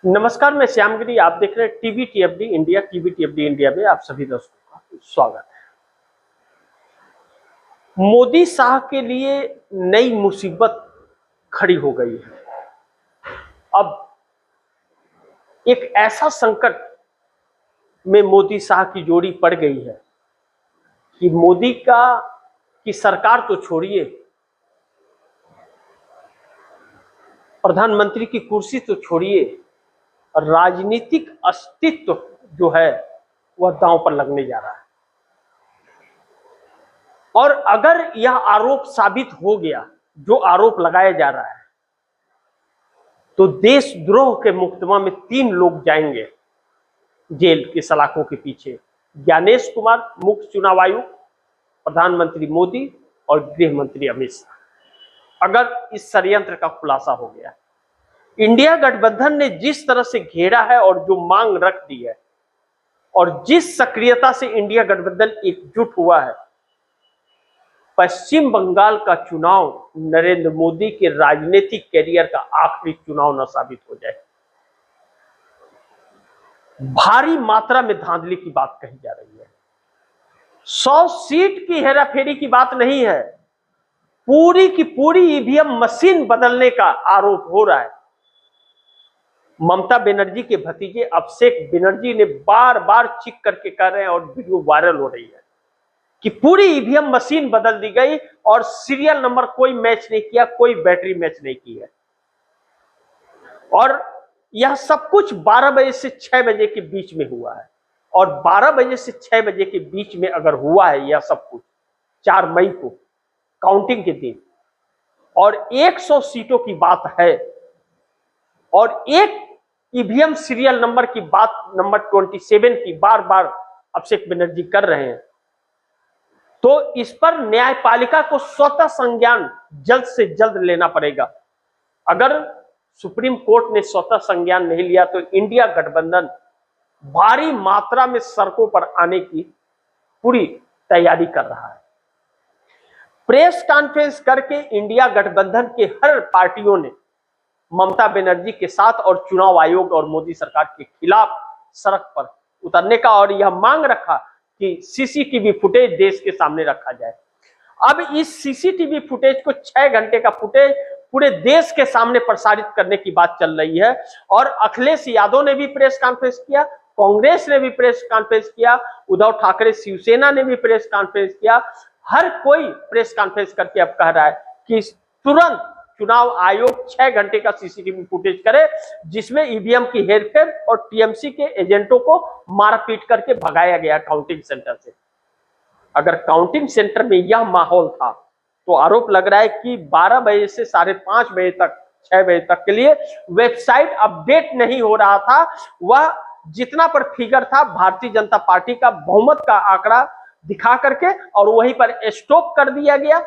नमस्कार, मैं श्यामगिरी। आप देख रहे हैं टीवी टीएफडी इंडिया। टीवी टीएफडी इंडिया में आप सभी दर्शकों का स्वागत है। मोदी शाह के लिए नई मुसीबत खड़ी हो गई है। अब एक ऐसा संकट में मोदी शाह की जोड़ी पड़ गई है कि मोदी की सरकार तो छोड़िए, प्रधानमंत्री की कुर्सी तो छोड़िए, राजनीतिक अस्तित्व जो है वह दांव पर लगने जा रहा है। और अगर यह आरोप साबित हो गया, जो आरोप लगाया जा रहा है, तो देशद्रोह के मुकदमा में 3 लोग जाएंगे जेल की सलाखों के पीछे। ज्ञानेश कुमार, मुख्य चुनाव आयुक्त, प्रधानमंत्री मोदी और गृह मंत्री अमित शाह। अगर इस षड्यंत्र का खुलासा हो गया, इंडिया गठबंधन ने जिस तरह से घेरा है और जो मांग रख दी है और जिस सक्रियता से इंडिया गठबंधन एकजुट हुआ है, पश्चिम बंगाल का चुनाव नरेंद्र मोदी के राजनीतिक कैरियर का आखिरी चुनाव न साबित हो जाए। भारी मात्रा में धांधली की बात कही जा रही है। 100 सीट की हेराफेरी की बात नहीं है, पूरी की पूरी ईवीएम मशीन बदलने का आरोप हो रहा है। ममता बनर्जी के भतीजे अभिषेक बनर्जी ने बार बार चीख करके कह रहे हैं और वीडियो वायरल हो रही है कि पूरी ईवीएम मशीन बदल दी गई और सीरियल नंबर कोई मैच नहीं किया, कोई बैटरी मैच नहीं की है। और यह सब कुछ 12 बजे से 6 बजे के बीच में हुआ है। और 12 बजे से 6 बजे के बीच में अगर हुआ है यह सब कुछ 4 मई को काउंटिंग के दिन, और 100 सीटों की बात है, और एक ईवीएम सीरियल नंबर की बात, नंबर 27 की बार बार अभिषेक बनर्जी कर रहे हैं, तो इस पर न्यायपालिका को स्वतः संज्ञान जल्द से जल्द लेना पड़ेगा। अगर सुप्रीम कोर्ट ने स्वतः संज्ञान नहीं लिया तो इंडिया गठबंधन भारी मात्रा में सड़कों पर आने की पूरी तैयारी कर रहा है। प्रेस कॉन्फ्रेंस करके इंडिया गठबंधन के हर पार्टियों ने ममता बनर्जी के साथ और चुनाव आयोग और मोदी सरकार के खिलाफ सड़क पर उतरने का और यह मांग रखा कि सीसीटीवी फुटेज देश के सामने रखा जाए। अब इस सीसीटीवी फुटेज को 6 घंटे का फुटेज पूरे देश के सामने प्रसारित करने की बात चल रही है। और अखिलेश यादव ने भी प्रेस कॉन्फ्रेंस किया, कांग्रेस ने भी प्रेस कॉन्फ्रेंस किया, उद्धव ठाकरे शिवसेना ने भी प्रेस कॉन्फ्रेंस किया। हर कोई प्रेस कॉन्फ्रेंस करके अब कह रहा है कि तुरंत चुनाव आयोग 6 घंटे का सीसीटीवी फुटेज करे, जिसमें ईवीएम की हेरफेर और टीएमसी के एजेंटों को मारपीट करके भगाया गया काउंटिंग सेंटर से। अगर काउंटिंग सेंटर में यह माहौल था तो आरोप लग रहा है कि 12 बजे से 5:30 बजे तक, 6 बजे तक के लिए वेबसाइट अपडेट नहीं हो रहा था। वह जितना पर फिगर था भारतीय जनता पार्टी का बहुमत का आंकड़ा दिखा करके और वहीं पर स्टॉप कर दिया गया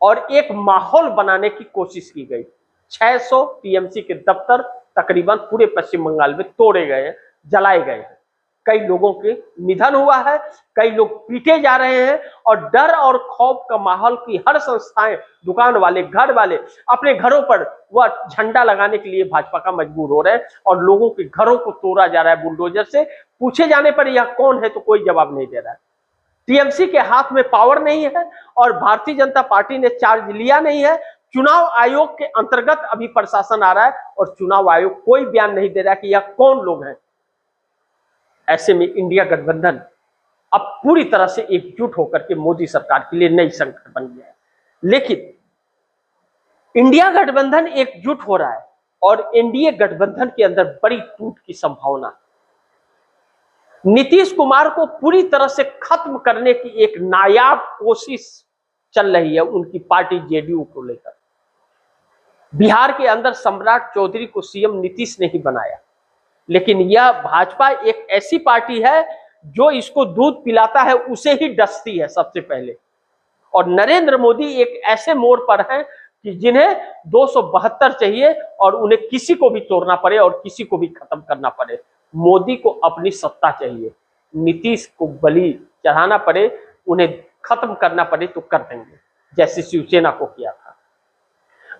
और एक माहौल बनाने की कोशिश की गई। 600 टीएमसी के दफ्तर तकरीबन पूरे पश्चिम बंगाल में तोड़े गए, जलाए गए हैं। कई लोगों के निधन हुआ है, कई लोग पीटे जा रहे हैं और डर और खौफ का माहौल की हर संस्थाएं, दुकान वाले, घर वाले अपने घरों पर वह झंडा लगाने के लिए भाजपा का मजबूर हो रहे हैं और लोगों के घरों को तोड़ा जा रहा है बुलडोजर से। पूछे जाने पर यह कौन है तो कोई जवाब नहीं दे रहा है। टीएमसी के हाथ में पावर नहीं है और भारतीय जनता पार्टी ने चार्ज लिया नहीं है। चुनाव आयोग के अंतर्गत अभी प्रशासन आ रहा है और चुनाव आयोग कोई बयान नहीं दे रहा कि यह कौन लोग हैं। ऐसे में इंडिया गठबंधन अब पूरी तरह से एकजुट होकर के मोदी सरकार के लिए नई संकट बन गया है। लेकिन इंडिया गठबंधन एकजुट हो रहा है और एनडीए गठबंधन के अंदर बड़ी टूट की संभावना। नीतीश कुमार को पूरी तरह से खत्म करने की एक नायाब कोशिश चल रही है उनकी पार्टी जेडीयू को लेकर। बिहार के अंदर सम्राट चौधरी को सीएम नीतीश ने ही बनाया, लेकिन यह भाजपा एक ऐसी पार्टी है जो इसको दूध पिलाता है उसे ही डसती है सबसे पहले। और नरेंद्र मोदी एक ऐसे मोड़ पर हैं कि जिन्हें 272 चाहिए और उन्हें किसी को भी तोड़ना पड़े और किसी को भी खत्म करना पड़े। मोदी को अपनी सत्ता चाहिए, नीतीश को बलि चढ़ाना पड़े, उन्हें खत्म करना पड़े तो कर देंगे, जैसे शिवसेना को किया था।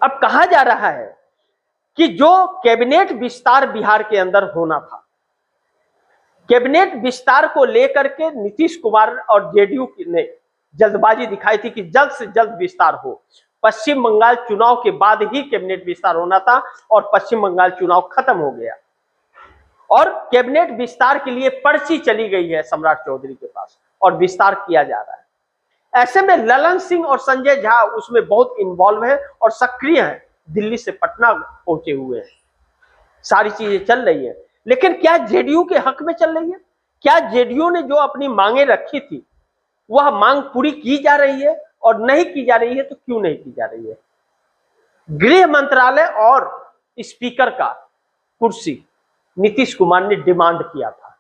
अब कहा जा रहा है कि जो कैबिनेट विस्तार बिहार के अंदर होना था, कैबिनेट विस्तार को लेकर के नीतीश कुमार और जेडीयू ने जल्दबाजी दिखाई थी कि जल्द से जल्द विस्तार हो। पश्चिम बंगाल चुनाव के बाद ही कैबिनेट विस्तार होना था और पश्चिम बंगाल चुनाव खत्म हो गया और कैबिनेट विस्तार के लिए पर्ची चली गई है सम्राट चौधरी के पास और विस्तार किया जा रहा है। ऐसे में ललन सिंह और संजय झा उसमें बहुत इन्वॉल्व है और सक्रिय है, दिल्ली से पटना पहुंचे हुए हैं, सारी चीजें चल रही है। लेकिन क्या जेडीयू के हक में चल रही है? क्या जेडीयू ने जो अपनी मांगे रखी थी वह मांग पूरी की जा रही है? और नहीं की जा रही है तो क्यों नहीं की जा रही है? गृह मंत्रालय और स्पीकर का कुर्सी नीतीश कुमार ने डिमांड किया था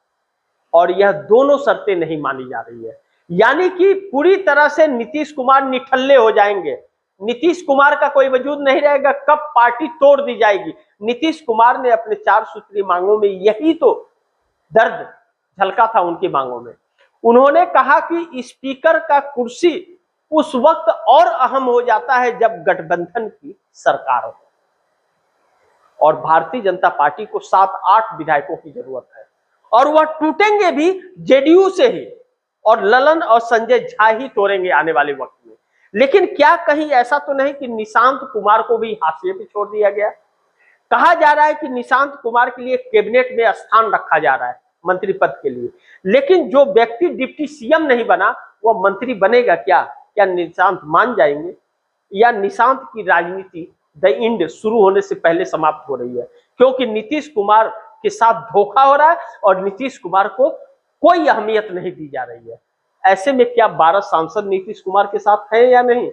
और यह दोनों शर्तें नहीं मानी जा रही है, यानी कि पूरी तरह से नीतीश कुमार निठल्ले हो जाएंगे। नीतीश कुमार का कोई वजूद नहीं रहेगा, कब पार्टी तोड़ दी जाएगी। नीतीश कुमार ने अपने 4 सूत्री मांगों में यही तो दर्द झलका था उनकी मांगों में। उन्होंने कहा कि स्पीकर का कुर्सी उस वक्त और अहम हो जाता है जब गठबंधन की सरकार हो और भारतीय जनता पार्टी को 7-8 विधायकों की जरूरत है और वह टूटेंगे भी जेडीयू से ही और ललन और संजय झा ही तोड़ेंगे आने वाले वक्त में। लेकिन क्या कहीं ऐसा तो नहीं कि निशांत कुमार को भी हाशिए पे छोड़ दिया गया? कहा जा रहा है कि निशांत कुमार के लिए कैबिनेट में स्थान रखा जा रहा है मंत्री पद के लिए, लेकिन जो व्यक्ति डिप्टी सीएम नहीं बना वह मंत्री बनेगा क्या? क्या निशांत मान जाएंगे या निशांत की राजनीति द इंड शुरू होने से पहले समाप्त हो रही है? क्योंकि नीतीश कुमार के साथ धोखा हो रहा है और नीतीश कुमार को कोई अहमियत नहीं दी जा रही है। ऐसे में क्या 12 सांसद नीतीश कुमार के साथ हैं या नहीं?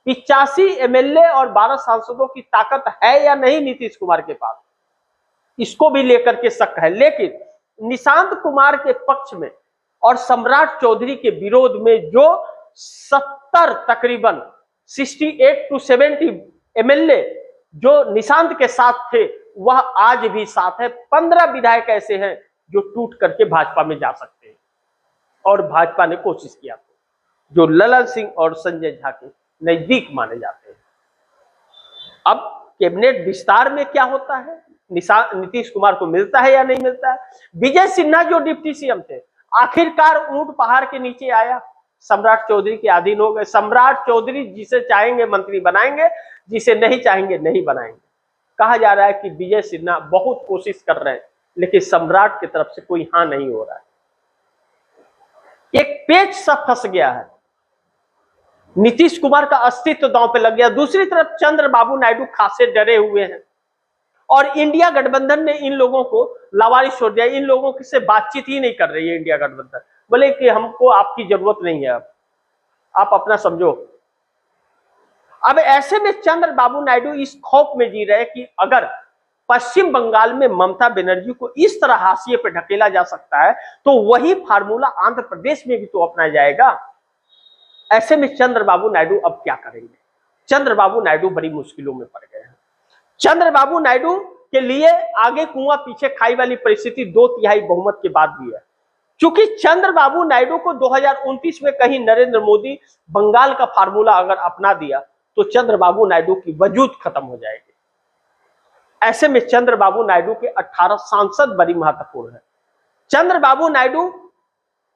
85 एमएलए और 12 सांसदों की ताकत है या नहीं नीतीश कुमार के पास? इसको भी लेकर के शक है। लेकिन निशांत कुमार के पक्ष में और सम्राट चौधरी के विरोध में जो 70 तकरीबन 68 to 70 एमएलए जो निशांत के साथ थे वह आज भी साथ है। 15 विधायक ऐसे हैं जो टूट करके भाजपा में जा सकते हैं और भाजपा ने कोशिश किया जो ललन सिंह और संजय झा के नजदीक माने जाते हैं। अब कैबिनेट विस्तार में क्या होता है, नीतीश कुमार को मिलता है या नहीं मिलता है? विजय सिन्हा जो डिप्टी सीएम थे आखिरकार ऊंट पहाड़ के नीचे आया, सम्राट चौधरी के अधीन हो गए। सम्राट चौधरी जिसे चाहेंगे मंत्री बनाएंगे, जिसे नहीं चाहेंगे नहीं बनाएंगे। कहा जा रहा है कि विजय सिन्हा बहुत कोशिश कर रहे हैं लेकिन सम्राट की तरफ से कोई हाँ नहीं हो रहा है। एक पेच सा फंस गया है, नीतीश कुमार का अस्तित्व दांव पे लग गया। दूसरी तरफ चंद्रबाबू नायडू खासे डरे हुए हैं और इंडिया गठबंधन ने इन लोगों को लावारिस छोड़ दिया। इन लोगों से बातचीत ही नहीं कर रही है इंडिया गठबंधन, बोले कि हमको आपकी जरूरत नहीं है, अब आप अपना समझो। अब ऐसे में चंद्रबाबू नायडू इस खौफ में जी रहे कि अगर पश्चिम बंगाल में ममता बनर्जी को इस तरह हाशिए पे ढकेला जा सकता है तो वही फार्मूला आंध्र प्रदेश में भी तो अपनाया जाएगा। ऐसे में चंद्रबाबू नायडू अब क्या करेंगे? चंद्रबाबू नायडू बड़ी मुश्किलों में पड़ गए हैं। चंद्रबाबू नायडू के लिए आगे कुआं पीछे खाई वाली परिस्थिति 2/3 बहुमत के बाद भी है। चूंकि चंद्रबाबू नायडू को 2029 में कहीं नरेंद्र मोदी बंगाल का फार्मूला अगर अपना दिया तो चंद्रबाबू नायडू की वजूद खत्म हो जाएगी। ऐसे में चंद्रबाबू नायडू के 18 सांसद बड़ी महत्वपूर्ण है। चंद्रबाबू नायडू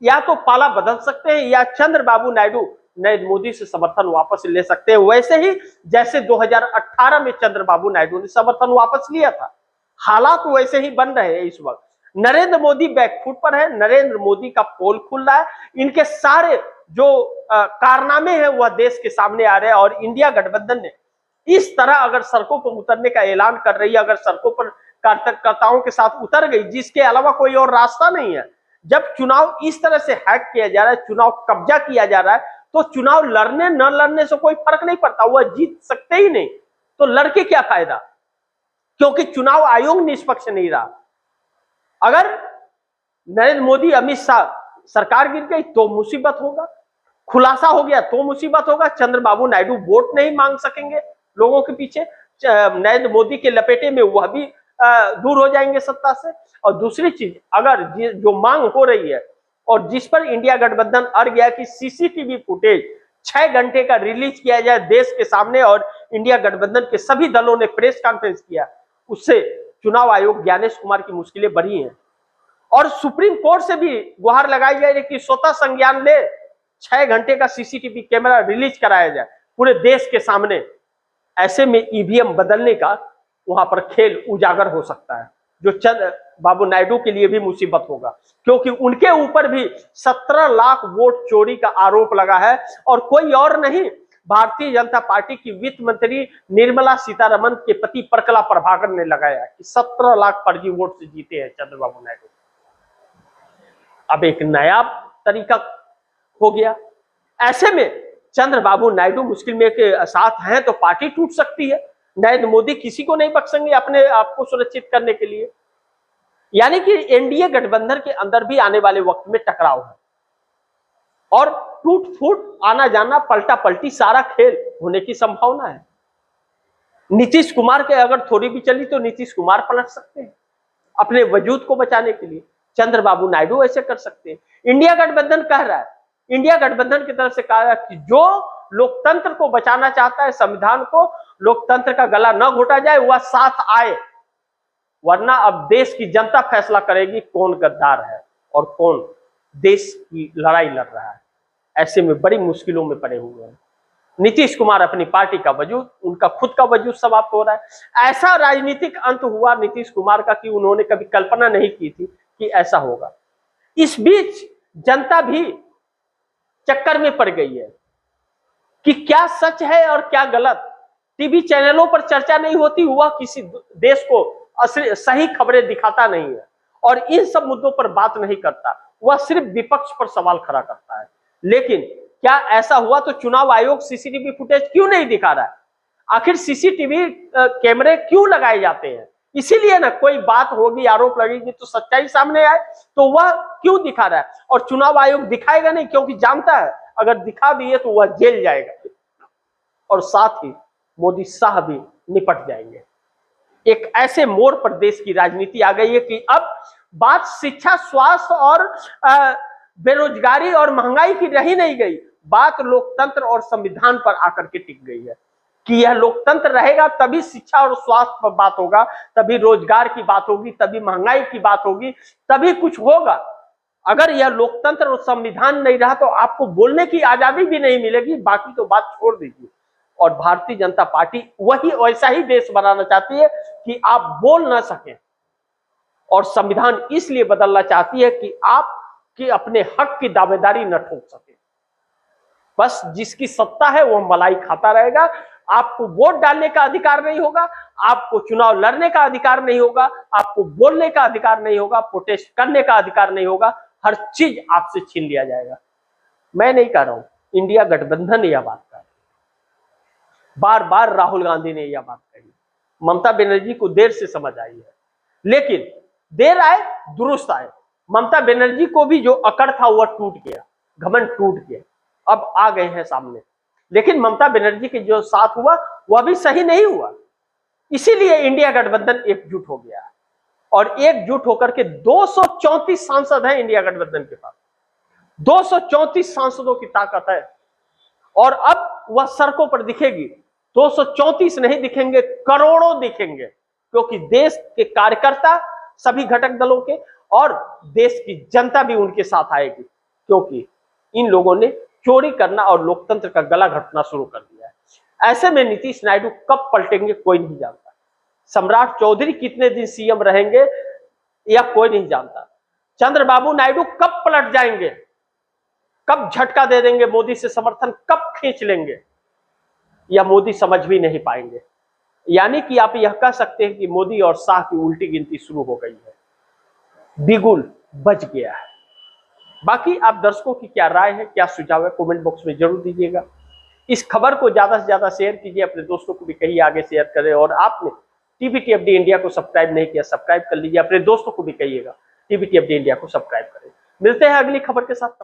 या तो पाला बदल सकते हैं या चंद्रबाबू नायडू नरेंद्र मोदी से समर्थन वापस ले सकते हैं, वैसे ही जैसे 2018 में चंद्रबाबू नायडू ने समर्थन वापस लिया था। हालात वैसे ही बन रहे हैं इस वक्त। नरेंद्र मोदी बैकफुट पर है, नरेंद्र मोदी का पोल खुल रहा है, इनके सारे जो कारनामे हैं वह देश के सामने आ रहे हैं और इंडिया गठबंधन ने इस तरह अगर सड़कों पर उतरने का ऐलान कर रही है, अगर सड़कों पर कार्यकर्ताओं के साथ उतर गई जिसके अलावा कोई और रास्ता नहीं है, जब चुनाव इस तरह से हैक किया जा रहा है, चुनाव कब्जा किया जा रहा है, तो चुनाव लड़ने न लड़ने से कोई फर्क नहीं पड़ता, वह जीत सकते ही नहीं, तो लड़के क्या फायदा, क्योंकि चुनाव आयोग निष्पक्ष नहीं रहा। अगर नरेंद्र मोदी अमित शाह सरकार गिर गई तो मुसीबत होगा, खुलासा हो गया तो मुसीबत होगा। चंद्रबाबू नायडू वोट नहीं मांग सकेंगे लोगों के पीछे, नरेंद्र मोदी के लपेटे में वह भी दूर हो जाएंगे सत्ता से। और दूसरी चीज, अगर जो मांग हो रही है और जिस पर इंडिया गठबंधन अड़ गया कि सीसीटीवी फुटेज 6 घंटे का रिलीज किया जाए देश के सामने, और इंडिया गठबंधन के सभी दलों ने प्रेस कॉन्फ्रेंस किया, उससे चुनाव आयोग ज्ञानेश कुमार की मुश्किलें बढ़ी हैं। और सुप्रीम कोर्ट से भी गुहार लगाई गई है कि स्वतः संज्ञान ले, 6 घंटे का सीसीटीवी कैमरा रिलीज कराया जाए पूरे देश के सामने। ऐसे में ईवीएम बदलने का वहां पर खेल उजागर हो सकता है, जो चंद्रबाबू नायडू के लिए भी मुसीबत होगा, क्योंकि उनके ऊपर भी 17 लाख वोट चोरी का आरोप लगा है। और कोई और नहीं, भारतीय जनता पार्टी की वित्त मंत्री निर्मला सीतारमन के पति प्रकला प्रभाकर ने लगाया कि 17 लाख फर्जी वोट से जीते हैं चंद्रबाबू नायडू। अब एक नया तरीका हो गया। ऐसे में चंद्रबाबू नायडू मुश्किल में के साथ हैं तो पार्टी टूट सकती है। नरेंद्र मोदी किसी को नहीं बख्शेंगे अपने आप को सुरक्षित करने के लिए। यानी कि एनडीए गठबंधन के अंदर भी आने वाले वक्त में टकराव है और टूट फूट, आना जाना, पलटा पलटी, सारा खेल होने की संभावना है। नीतीश कुमार के अगर थोड़ी भी चली तो नीतीश कुमार पलट सकते हैं अपने वजूद को बचाने के लिए। चंद्रबाबू नायडू ऐसे कर सकते हैं। इंडिया गठबंधन कह रहा है, इंडिया गठबंधन की तरफ से कहा है कि जो लोकतंत्र को बचाना चाहता है, संविधान को, लोकतंत्र का गला न घोटा जाए, वह साथ आए, वरना अब देश की जनता फैसला करेगी कौन गद्दार है और कौन देश की लड़ाई लड़ रहा है। ऐसे में बड़ी मुश्किलों में पड़े हुए हैं। नीतीश कुमार अपनी पार्टी का वजूद, उनका खुद का वजूद समाप्त हो रहा है। ऐसा राजनीतिक अंत हुआ नीतीश कुमार का कि उन्होंने कभी कल्पना नहीं की थी कि ऐसा होगा। इस बीच जनता भी चक्कर में पड़ गई है कि क्या सच है और क्या गलत। टीवी चैनलों पर चर्चा नहीं होती, वह किसी देश को सही खबरें दिखाता नहीं है और इन सब मुद्दों पर बात नहीं करता, वह सिर्फ विपक्ष पर सवाल खड़ा करता है। लेकिन क्या ऐसा हुआ तो चुनाव आयोग सीसीटीवी फुटेज क्यों नहीं दिखा रहा है? आखिर सीसीटीवी कैमरे क्यों लगाए जाते हैं? इसीलिए ना, कोई बात होगी, आरोप लगेगी तो सच्चाई सामने आए, तो वह क्यों दिखा रहा है? और चुनाव आयोग दिखाएगा नहीं, क्योंकि जानता है अगर दिखा दिए तो वह जेल जाएगा और साथ ही मोदी शाह भी निपट जाएंगे। एक ऐसे मोड़ पर देश की राजनीति आ गई है कि अब बात शिक्षा, स्वास्थ्य और बेरोजगारी और महंगाई की रही नहीं गई, बात लोकतंत्र और संविधान पर आकर के टिक गई है कि यह लोकतंत्र रहेगा तभी शिक्षा और स्वास्थ्य पर बात होगा, तभी रोजगार की बात होगी, तभी महंगाई की बात होगी, तभी कुछ होगा। अगर यह लोकतंत्र और संविधान नहीं रहा तो आपको बोलने की आजादी भी नहीं मिलेगी, बाकी तो बात छोड़ दीजिए। और भारतीय जनता पार्टी वही वैसा ही देश बनाना चाहती है कि आप बोल ना सकें, और संविधान इसलिए बदलना चाहती है कि आप कि अपने हक की दावेदारी न ठोक सके। बस जिसकी सत्ता है वो मलाई खाता रहेगा। आपको वोट डालने का अधिकार नहीं होगा, आपको चुनाव लड़ने का अधिकार नहीं होगा, आपको बोलने का अधिकार नहीं होगा, प्रोटेस्ट करने का अधिकार नहीं होगा, हर चीज आपसे छीन लिया जाएगा। मैं नहीं कह रहा हूं, इंडिया गठबंधन यह बात कर, बार बार राहुल गांधी ने यह बात कही। ममता बनर्जी को देर से समझ आई है, लेकिन देर आए दुरुस्त आए। ममता बनर्जी को भी जो अकड़ था वह टूट गया, घमंड टूट गया, अब आ गए हैं सामने। लेकिन ममता बनर्जी के जो साथ हुआ वह भी सही नहीं हुआ, इसीलिए इंडिया गठबंधन एकजुट हो गया और एकजुट होकर के 234 सांसद हैं इंडिया गठबंधन के पास। 234 सांसदों की ताकत है और अब वह सड़कों पर दिखेगी। 234 नहीं दिखेंगे, करोड़ों दिखेंगे, क्योंकि देश के कार्यकर्ता, सभी घटक दलों के और देश की जनता भी उनके साथ आएगी, क्योंकि इन लोगों ने चोरी करना और लोकतंत्र का गला घोटना शुरू कर दिया है। ऐसे में नीतीश नायडू कब पलटेंगे कोई नहीं जानता। सम्राट चौधरी कितने दिन सीएम रहेंगे यह कोई नहीं जानता। चंद्रबाबू नायडू कब पलट जाएंगे, कब झटका दे देंगे, मोदी से समर्थन कब खींच लेंगे, यह मोदी समझ भी नहीं पाएंगे। यानी कि आप यह कह सकते हैं कि मोदी और शाह की उल्टी गिनती शुरू हो गई है, बिगुल बज गया है। बाकी आप दर्शकों की क्या राय है, क्या सुझाव है, कमेंट बॉक्स में जरूर दीजिएगा। इस खबर को ज्यादा से ज्यादा शेयर कीजिए, अपने दोस्तों को भी कहिए आगे शेयर करें। और आपने टीवीटी अपडेट इंडिया को सब्सक्राइब नहीं किया, सब्सक्राइब कर लीजिए, अपने दोस्तों को भी कहिएगा टीवीटी अपडेट इंडिया को सब्सक्राइब करें। मिलते हैं अगली खबर के साथ।